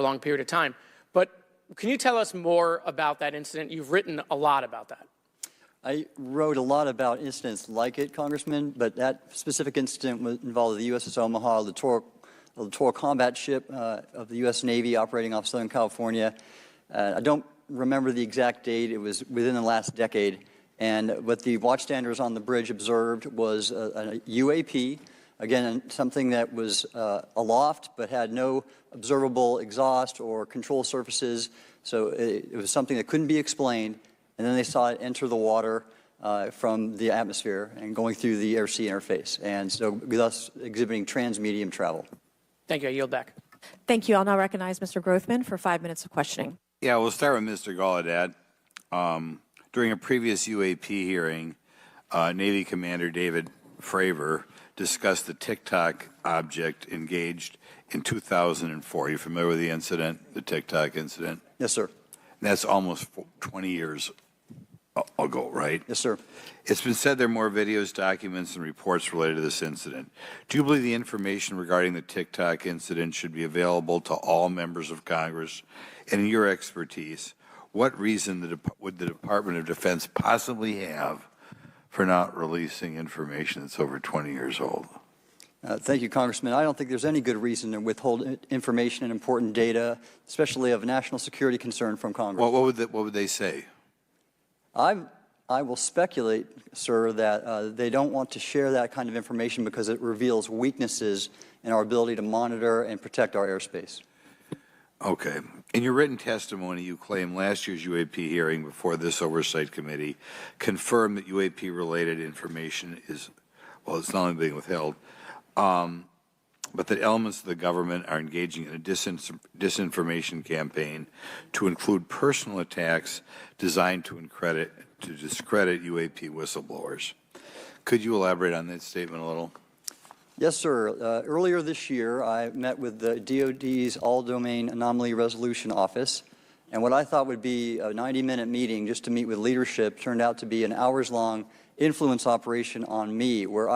a long period of time. But can you tell us more about that incident? You've written a lot about that. I wrote a lot about incidents like it, Congressman, but that specific incident involved the USS Omaha, the littoral combat ship of the U.S. Navy operating off Southern California. I don't remember the exact date. It was within the last decade. And what the watchstanders on the bridge observed was a UAP, again, something that was aloft but had no observable exhaust or control surfaces. So it was something that couldn't be explained. And then they saw it enter the water from the atmosphere and going through the air-sea interface, and so thus exhibiting transmedium travel. Thank you. I yield back. Thank you. I'll now recognize Mr. Grothman for 5 minutes of questioning. Yeah, we'll start with Mr. Gallaudet. During a previous UAP hearing, Navy Commander David Fravor discussed the Tic Tac object engaged in 2004. Are you familiar with the incident, the Tic Tac incident? Yes, sir. And that's almost 20 years ago, right? Yes, sir. It's been said there are more videos, documents, and reports related to this incident. Do you believe the information regarding the Tic Tac incident should be available to all members of Congress? And in your expertise, what reason would the Department of Defense possibly have for not releasing information that's over 20 years old? Thank you, Congressman. I don't think there's any good reason to withhold information and important data, especially of national security concern, from Congress. Well, what would they say? I will speculate, sir, that they don't want to share that kind of information because it reveals weaknesses in our ability to monitor and protect our airspace. Okay. In your written testimony, you claim last year's UAP hearing before this Oversight Committee confirmed that UAP-related information is, well, it's not only being withheld, but that elements of the government are engaging in a disinformation campaign to include personal attacks designed to discredit UAP whistleblowers. Could you elaborate on that statement a little? Yes, sir. Earlier this year, I met with the DoD's All-Domain Anomaly Resolution Office, and what I thought would be a 90-minute meeting just to meet with leadership turned out to be an hours-long influence operation on me, where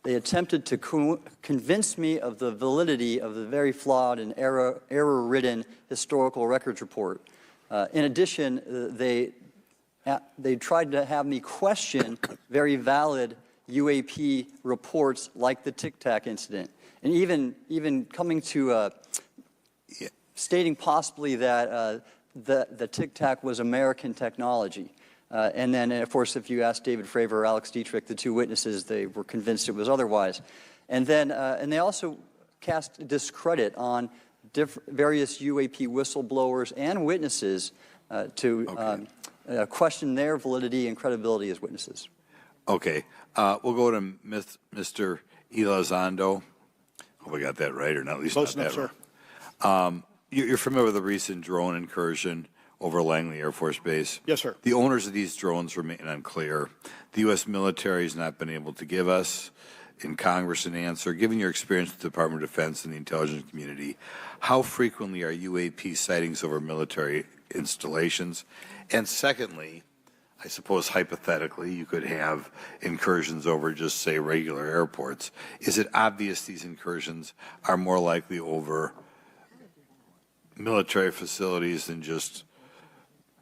they attempted to convince me of the validity of the very flawed and error-ridden historical records report. In addition, they tried to have me question very valid UAP reports like the Tic Tac incident, and even coming to stating possibly that the Tic Tac was American technology. And then, of course, if you ask David Fravor or Alex Dietrich, the two witnesses, they were convinced it was otherwise. And then, and they also cast discredit on various UAP whistleblowers and witnesses to question their validity and credibility as witnesses. Okay. We'll go to Mr. Elizondo. Hope I got that right, or not at least Close not enough, that sir. You're familiar with the recent drone incursion over Langley Air Force Base? Yes, sir. The owners of these drones remain unclear. The U.S. military has not been able to give us in Congress an answer. Given your experience with the Department of Defense and the intelligence community, how frequently are UAP sightings over military installations? And secondly, I suppose hypothetically you could have incursions over just, say, regular airports. Is it obvious these incursions are more likely over military facilities than just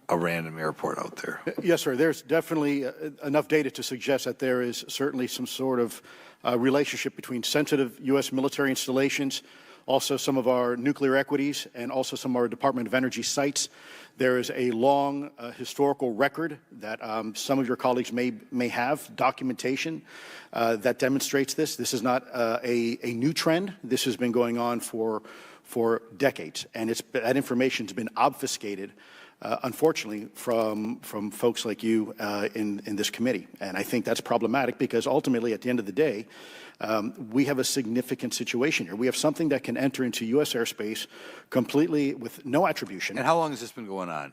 a random airport out there? Yes, sir. There's definitely enough data to suggest that there is certainly some sort of relationship between sensitive U.S. military installations, also some of our nuclear equities, and also some of our Department of Energy sites. There is a long historical record that some of your colleagues may have, documentation that demonstrates this. This is not a new trend. This has been going on for decades, and that information has been obfuscated, unfortunately, from folks like you in this committee. And I think that's problematic because ultimately, at the end of the day, we have a significant situation here. We have something that can enter into U.S. airspace completely with no attribution. And how long has this been going on?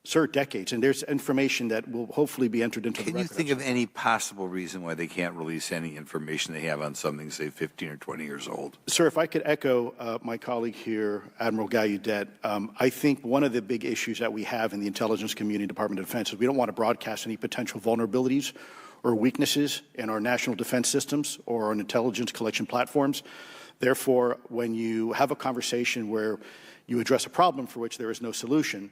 Sir, decades. And there's information that will hopefully be entered into the record. Can you think of any possible reason why they can't release any information they have on something, say, 15 or 20 years old? Sir, if I could echo my colleague here, Admiral Gallaudet, I think one of the big issues that we have in the intelligence community, Department of Defense, is we don't want to broadcast any potential vulnerabilities or weaknesses in our national defense systems or on intelligence collection platforms. Therefore, when you have a conversation where you address a problem for which there is no solution,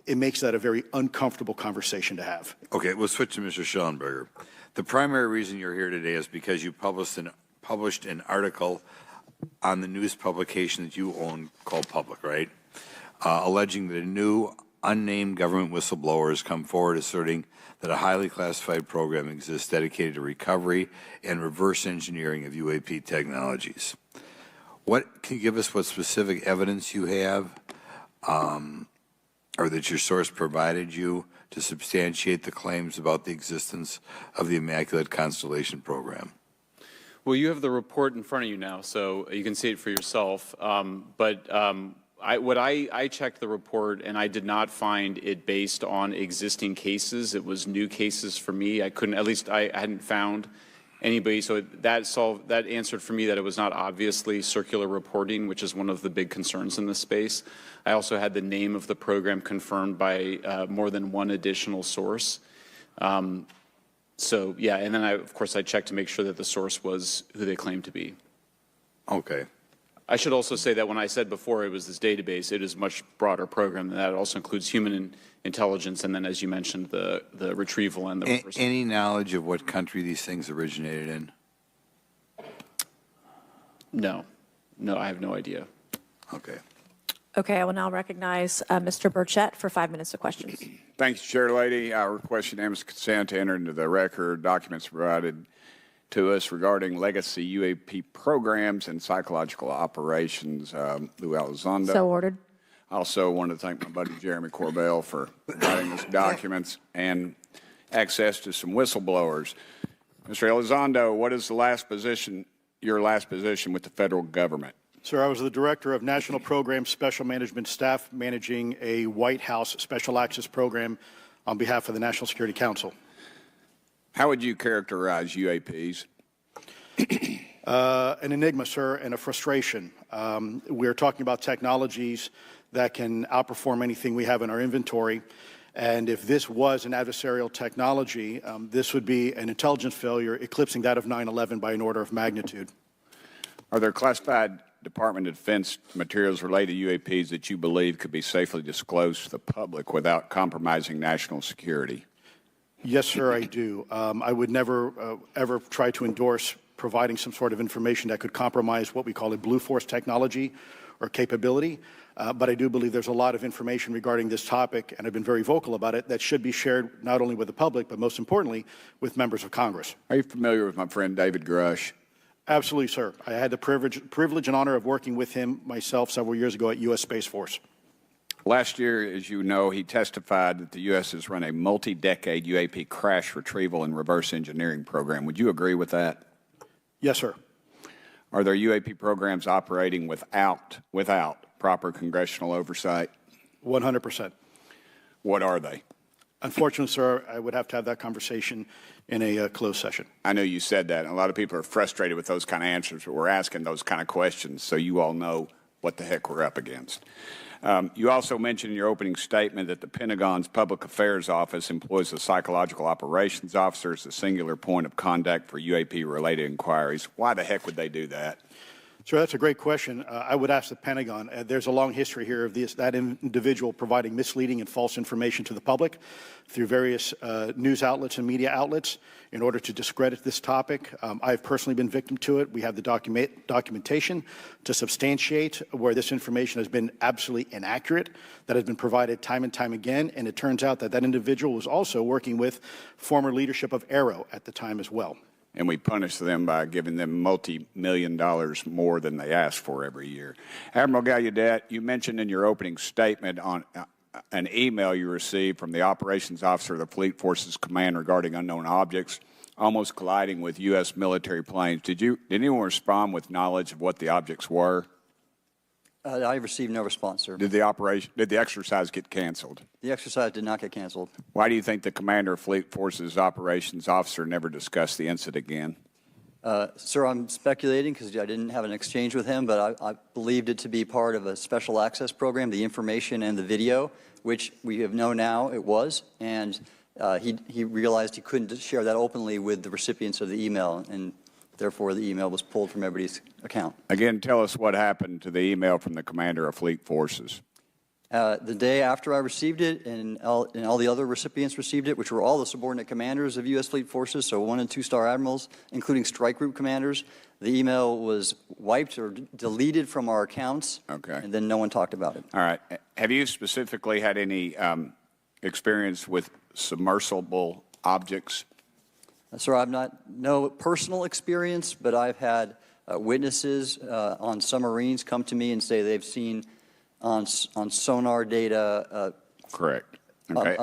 it makes that a very uncomfortable conversation to have. Okay, we'll switch to Mr. Schellenberger. The primary reason you're here today is because you published an article on the news publication that you own called Public, right? Alleging that a new unnamed government whistleblower has come forward asserting that a highly classified program exists dedicated to recovery and reverse engineering of UAP technologies. Can you give us what specific evidence you have or that your source provided you to substantiate the claims about the existence of the Immaculate Constellation program? Well, you have the report in front of you now, so you can see it for yourself. I checked the report, and I did not find it based on existing cases. It was new cases for me. I hadn't found anybody. So that answered for me that it was not obviously circular reporting, which is one of the big concerns in this space. I also had the name of the program confirmed by more than one additional source. So yeah, and then of course I checked to make sure that the source was who they claimed to be. Okay. I should also say that when I said before it was this database, it is a much broader program than that. It also includes human intelligence, and then, as you mentioned, the retrieval and the reversal. Any knowledge of what country these things originated in? No, I have no idea. Okay. Okay, I will now recognize Mr. Burchett for 5 minutes of questions. Thank you, Chair Lady. I request unanimous consent to enter into the record documents provided to us regarding legacy UAP programs and psychological operations. Lou Elizondo. So ordered. I also want to thank my buddy Jeremy Corbell for providing us documents and access to some whistleblowers. Mr. Elizondo, what is your last position with the federal government? Sir, I was the Director of National Program Special Management Staff managing a White House Special Access Program on behalf of the National Security Council. How would you characterize UAPs? An enigma, sir, and a frustration. We're talking about technologies that can outperform anything we have in our inventory. And if this was an adversarial technology, this would be an intelligence failure eclipsing that of 9/11 by an order of magnitude. Are there classified Department of Defense materials related to UAPs that you believe could be safely disclosed to the public without compromising national security? Yes, sir, I do. I would never, ever try to endorse providing some sort of information that could compromise what we call a blue force technology or capability. But I do believe there's a lot of information regarding this topic, and I've been very vocal about it, that should be shared not only with the public, but most importantly, with members of Congress. Are you familiar with my friend David Grush? Absolutely, sir. I had the privilege and honor of working with him myself several years ago at U.S. Space Force. Last year, as you know, he testified that the U.S. has run a multi-decade UAP crash retrieval and reverse engineering program. Would you agree with that? Yes, sir. Are there UAP programs operating without proper congressional oversight? 100%. What are they? Unfortunately, sir, I would have to have that conversation in a closed session. I know you said that, and a lot of people are frustrated with those kind of answers, but we're asking those kind of questions so you all know what the heck we're up against. You also mentioned in your opening statement that the Pentagon's Public Affairs Office employs a psychological operations officer as the singular point of contact for UAP-related inquiries. Why the heck would they do that? Sir, that's a great question. I would ask the Pentagon. There's a long history here of that individual providing misleading and false information to the public through various news outlets and media outlets in order to discredit this topic. I've personally been victim to it. We have the documentation to substantiate where this information has been absolutely inaccurate, that has been provided time and time again, and it turns out that that individual was also working with former leadership of Aero at the time as well. And we punish them by giving them multi-million dollars more than they ask for every year. Admiral Gallaudet, you mentioned in your opening statement on an email you received from the operations officer of the Fleet Forces Command regarding unknown objects almost colliding with U.S. military planes. Did anyone respond with knowledge of what the objects were? I received no response, sir. Did the exercise get canceled? The exercise did not get canceled. Why do you think the commander of Fleet Forces operations officer never discussed the incident again? Sir, I'm speculating because I didn't have an exchange with him, but I believed it to be part of a special access program, the information and the video, which we have known now it was. And he realized he couldn't share that openly with the recipients of the email, and therefore the email was pulled from everybody's account. Again, tell us what happened to the email from the commander of Fleet Forces. The day after I received it, and all the other recipients received it, which were all the subordinate commanders of U.S. Fleet Forces, so 1- and 2-star admirals, including strike group commanders, the email was wiped or deleted from our accounts, Okay. and then no one talked about it. All right. Have you specifically had any experience with submersible objects? Sir, I've no personal experience, but I've had witnesses on submarines come to me and say they've seen on sonar data. Correct. Okay.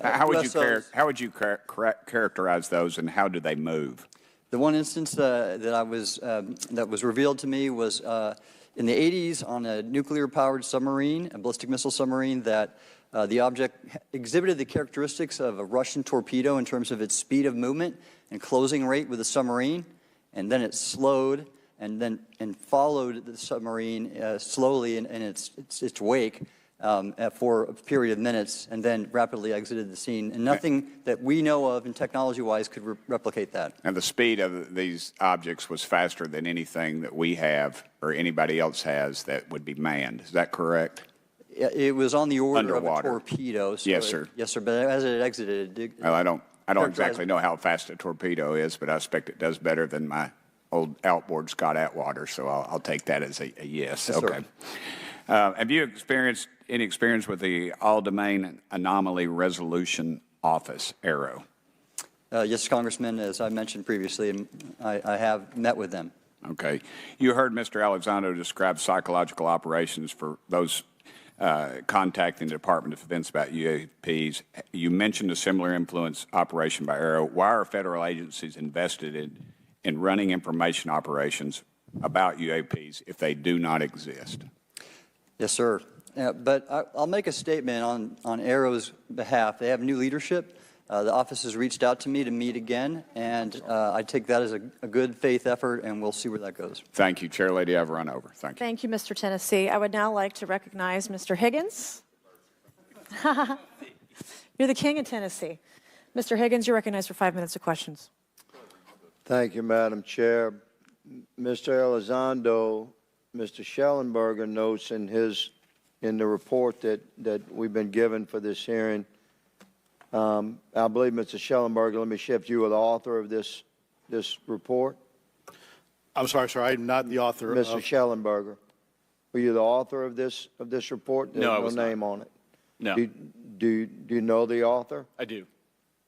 How would you characterize those, and how do they move? The one instance that was revealed to me was in the 80s on a nuclear-powered submarine, a ballistic missile submarine, that the object exhibited the characteristics of a Russian torpedo in terms of its speed of movement and closing rate with the submarine, and then it slowed and followed the submarine slowly in its wake for a period of minutes, and then rapidly exited the scene. And nothing that we know of, and technology-wise, could replicate that. And the speed of these objects was faster than anything that we have or anybody else has that would be manned. Is that correct? It was on the order Underwater. of a torpedo. So Yes, sir. Yes, sir. But as it exited, it Well, I don't exactly know how fast a torpedo is, but I expect it does better than my old outboard Scott Atwater, so I'll take that as a yes. Yes, okay. Have you experienced any experience with the All-Domain Anomaly Resolution Office, ARROW? Yes, Congressman, as I mentioned previously, I have met with them. Okay. You heard Mr. Elizondo describe psychological operations for those contacting the Department of Defense about UAPs. You mentioned a similar influence operation by ARROW. Why are federal agencies invested in running information operations about UAPs if they do not exist? Yes, sir. But I'll make a statement on ARROW's behalf. They have new leadership. The office has reached out to me to meet again, and I take that as a good faith effort, and we'll see where that goes. Thank you, Chair Lady. I've run over. Thank you. Thank you, Mr. Tennessee. I would now like to recognize Mr. Higgins. You're the king of Tennessee. Mr. Higgins, you're recognized for 5 minutes of questions. Thank you, Madam Chair. Mr. Elizondo, Mr. Schellenberger notes in the report that we've been given for this hearing. I believe, Mr. Schellenberger, let me shift you, are the author of this report. I'm sorry, sir. I'm not the author of. Mr. Schellenberger, were you the author of this report? There's No, I was no not. name on it. No, Do you know the author? I do.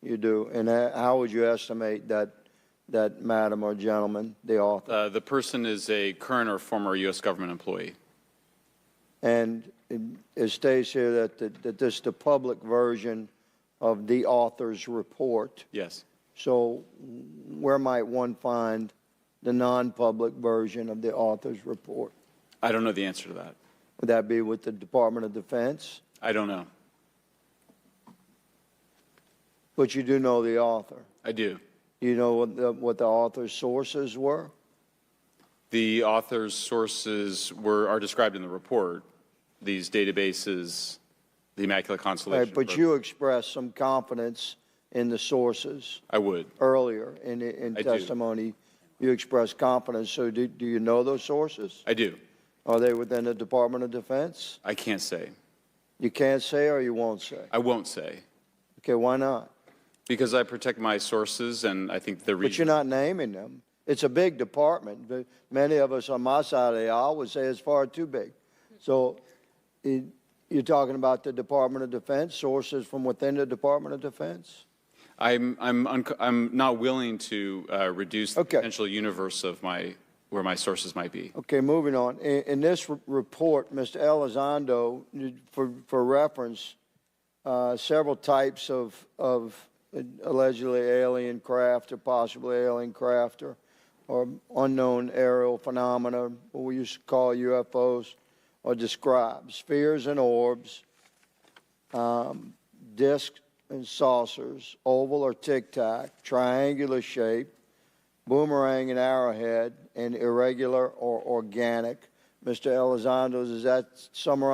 You do. And how would you estimate that madam or gentleman, the author? The person is a current or former U.S. government employee. And it states here that this is the public version of the author's report. Yes. So where might one find the non-public version of the author's report? I don't know the answer to that. Would that be with the Department of Defense? I don't know. But you do know the author. I do. You know what the author's sources were? The author's sources are described in the report. These databases, the Immaculate Constellation. Right, but you expressed some confidence in the sources. I would. Earlier in I do. testimony, you expressed confidence. So do you know those sources? I do. Are they within the Department of Defense? I can't say. You can't say or you won't say? I won't say. Okay, why not? Because I protect my sources, and I think the reason. But you're not naming them. It's a big department. But many of us on my side of the aisle would say it's far too big. So you're talking about the Department of Defense, sources from within the Department of Defense? I'm not willing to reduce the Okay. potential universe of where my sources might be. Okay, moving on. In this report, Mr. Elizondo, for reference, several types of allegedly alien craft or possibly alien craft or unknown aerial phenomena, what we used to call UFOs, are described. Spheres and orbs, discs and saucers, oval or tic-tac, triangular shape, boomerang and arrowhead, and irregular or organic. Mr. Elizondo, does that summarize